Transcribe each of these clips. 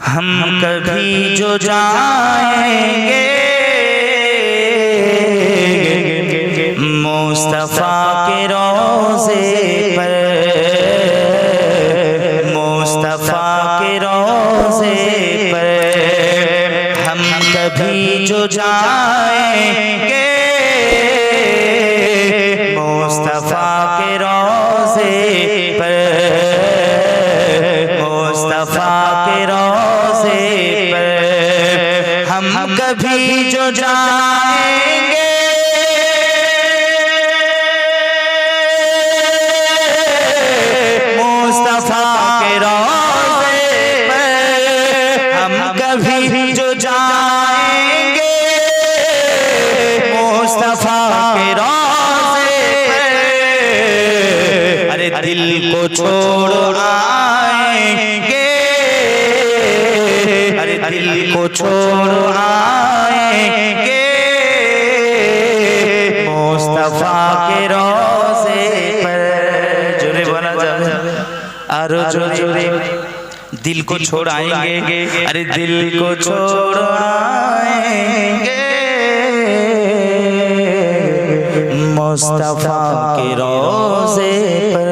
हम कभी जो जाएंगे मुस्तफा के रोज़े पर, मुस्तफा के रोज़े पर हम कभी जो जाएंगे मुस्तफा के रोज़े पर, मुस्तफा के रोज़े पर हम कभी जो जाएंगे मुस्तफा के रोज़े पर, हम कभी जो जाएंगे मुस्तफा के रोज़े पर। अरे दिल को छोड़ आएंगे, अरे दिल को छोड़ आएंगे मुस्तफा के रोज़े पर। जोरे बोला जाए आरो जोरे, दिल को छोड़ आएंगे, अरे दिल को छोड़ आएंगे मुस्तफा के रोज़े पर।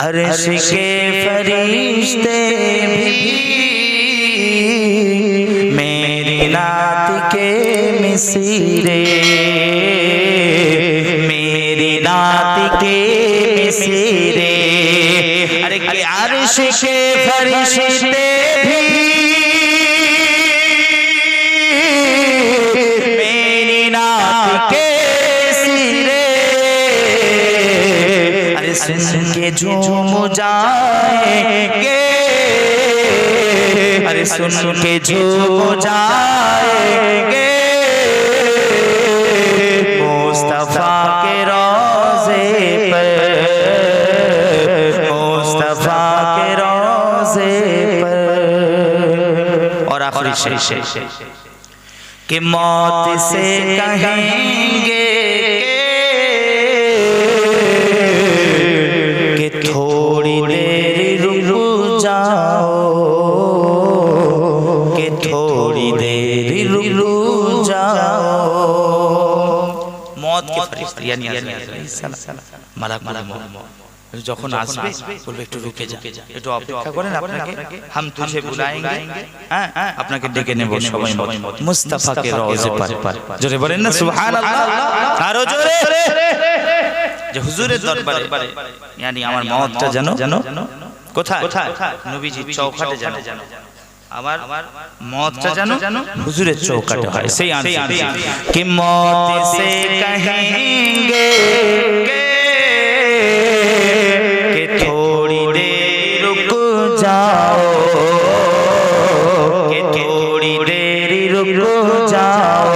अर्श के फरिश्ते भी मेरी नात के मिसरे, मेरी नात के मिसरे। अरे के अर्श के फरिश्ते भी मेरी नात के सिरे, अरे सुन के झूम जाएंगे, अरे सुन के झूम जाएंगे मुस्तफा के रोज़े पर, मुस्तफा के रोज़े पर। और आखिरी शेर कि मौत से कहेंगे कि थोड़ी देर रुक जाओ, कि थोड़ी देर रुक जाओ। मौत के फरिश्ते यानी मालाक যখন আসবে বলবে একটু রুকে যা, একটু অপেক্ষা করেন, আপনাকে हम तुझे बुलाएंगे, হ্যাঁ আপনাকে ডেকে নেব সবাই মুস্তাফা কে রওজে पर। জোরে বলেন না সুবহানাল্লাহ, আরো জোরে। যে হুজুরের দরবারে यानी আমার মওতটা জানো কোথায়, নবীজির চৌখাটে জানো, আমার মওতটা জানো হুজুরের চৌখাটে হয়। সেই আনসার कि मौत से कहेंगे कि थोड़ी देर रुक जाओ, कि थोड़ी देर रुक जाओ।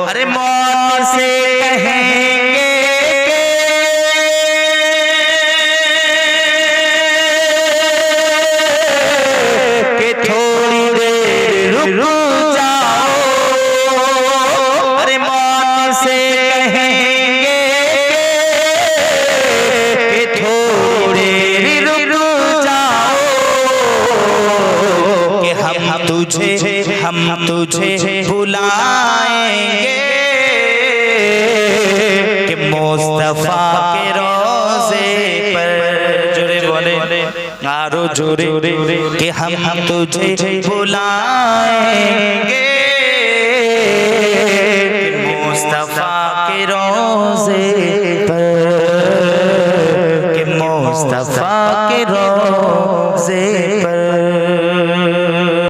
अरे मौत से कहेंगे कि थोड़ी देर रुक जाओ। अरे मौत से कहेंगे कि थोड़ी देर रुक जाओ, कि हम तुझे बुलाएंगे कि मुस्तफा के रोज़े पर। जोरे बोले आरो जोरे कि हम तुझे बुलाएंगे कि मुस्तफा के रोज़े पर, कि मुस्तफा के रोज़े पर।